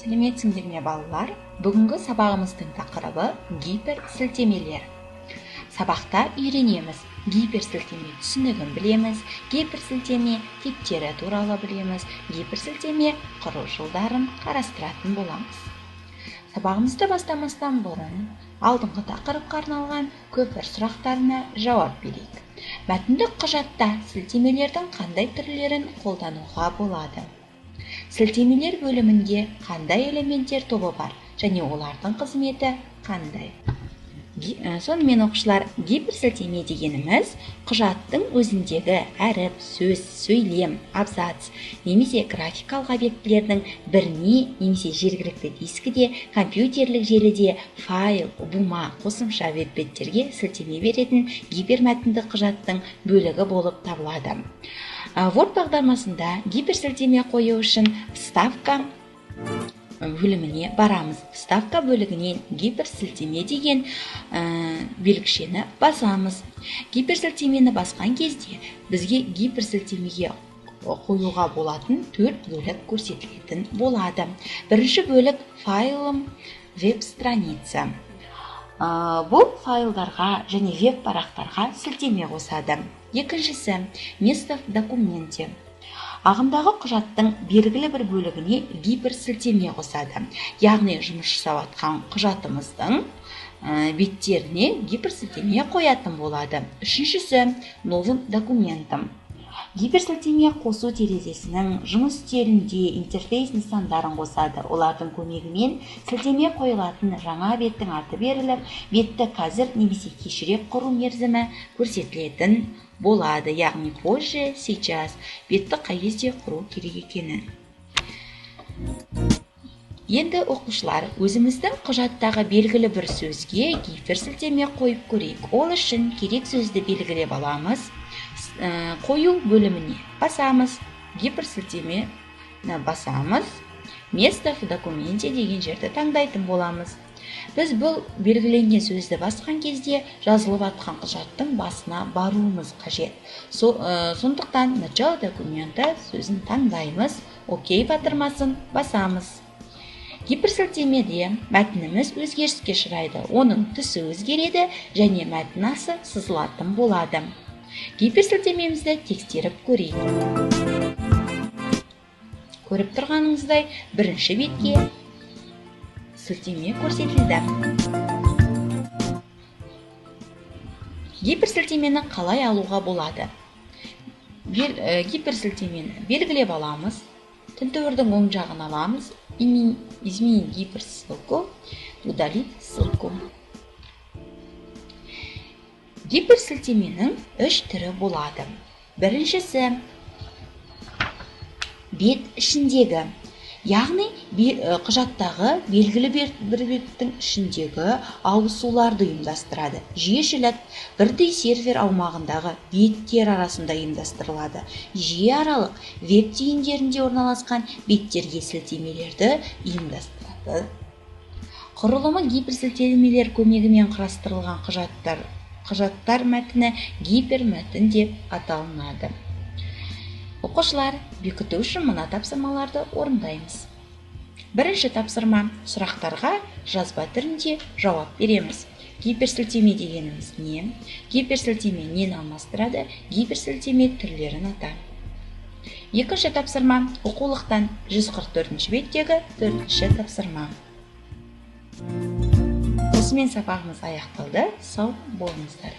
Сәлеметсіңдер ме балалар? Бүгінгі сабағымыздың тақырыбы гиперсілтемелер. Сабақта үйренеміз. Гиперсілтеме түсінігін білеміз, гиперсілтеме типтері туралы білеміз, гиперсілтеме құру жолдарын қарастыратын боламыз. Сабағымызды бастамастан бұрын алдыңғы тақырыпқа арналған көпір сұрақтарына жауап берейік. Мәтіндік құжатта сілтемелердің қандай түрлерін қолдануға болады? Сілтемелер бөлімінде қандай элементтер тобы бар және олардың қызметі қандай? Сонымен оқушылар, гиперсілтеме дегеніміз құжаттың өзіндегі әріп, сөз, сөйлем, абзац немесе графикалық объектілердің біріне немесе жергілікті дискіде, компьютерлік желіде файл, бума, қосымша веб-беттерге сілтеме беретін гипермәтіндік құжаттың бөлігі болып табылады. Word бағдарламасында гиперсілтеме қою үшін вставка бөліміне барамыз. Вставка бөлігінен гиперсілтеме деген белгішені басамыз. Гиперсілтемені басқан кезде бізге гиперсілтемеге қоюға болатын 4 бөлік көрсетілетін болады. Бірінші бөлік файлым веб-страница. Бұл файлдарға және веб-парақтарға сілтеме қосады. Екіншісі место в документе. Ағымдағы құжаттың белгілі бір бөлігіне гиперсілтеме қосады. Яғни жұмыс жасап жатқан құжатымыздың беттеріне гиперсілтеме қоятын болады. Үшіншісі новым документом. Гиперсілтеме қосу терезесінің жұмыс үстелінде интерфейс нысандарын қосады. Олардың көмегімен сілтеме қойылатын жаңа беттің аты беріліп, бетті қазір немесе кешірек құру мерзімі көрсетілетін болады. Яғни позже, сейчас бетті қай кезде құру керек екенін. Енді оқушылар, өзіміздің құжаттағы белгілі бір сөзге гиперсілтеме қойып көрейік. Ол үшін керек сөзді белгілеп аламыз. Қою бөліміне басамыз, гиперсілтеме басамыз, место в документе деген жерді таңдайтын боламыз. Біз бұл белгіленген сөзді басқан кезде жазылып атқан құжаттың басына баруымыз қажет. Сондықтан начало документа сөзін таңдаймыз, окей батырмасын басамыз. Гиперсілтемеде мәтініміз өзгеріске ұшырайды, оның түсі өзгереді және мәтінасы сызылатын болады. Гиперсілтемемізді тексеріп көрейік. Көріп тұрғаныңыздай бірінші бетке сілтеме көрсетілді. Гиперсілтемені қалай алуға болады? Гиперсілтемені белгілеп аламыз, тінтуірдің оң жағын аламыз, изменить гиперссылку, удалить ссылку. Гиперсілтеменің 3 түрі болады. Біріншісі бет ішіндегі, яғни құжаттағы белгілі бір беттің ішіндегі ауысуларды ұйымдастырады. Жүйешілік бірдей сервер аумағындағы беттер арасында ұйымдастырылады. Жүйеаралық веб түйіндерінде орналасқан беттерге сілтемелерді ұйымдастырады. Құрылымы гиперсілтемелер көмегімен құрастырылған құжаттар мәтіні гипермәтін деп аталынады. Оқушылар, бекіту үшін мына тапсырмаларды орындаймыз. Бірінші тапсырма, сұрақтарға жазба түрінде жауап береміз. Гиперсілтеме дегеніміз не? Гиперсілтеме нені алмастырады? Гиперсілтеме түрлерін ата. Екінші тапсырма, оқулықтан 144 беттегі 4-ші тапсырма. Осымен сабағымыз аяқталды. Сау болыңыздар.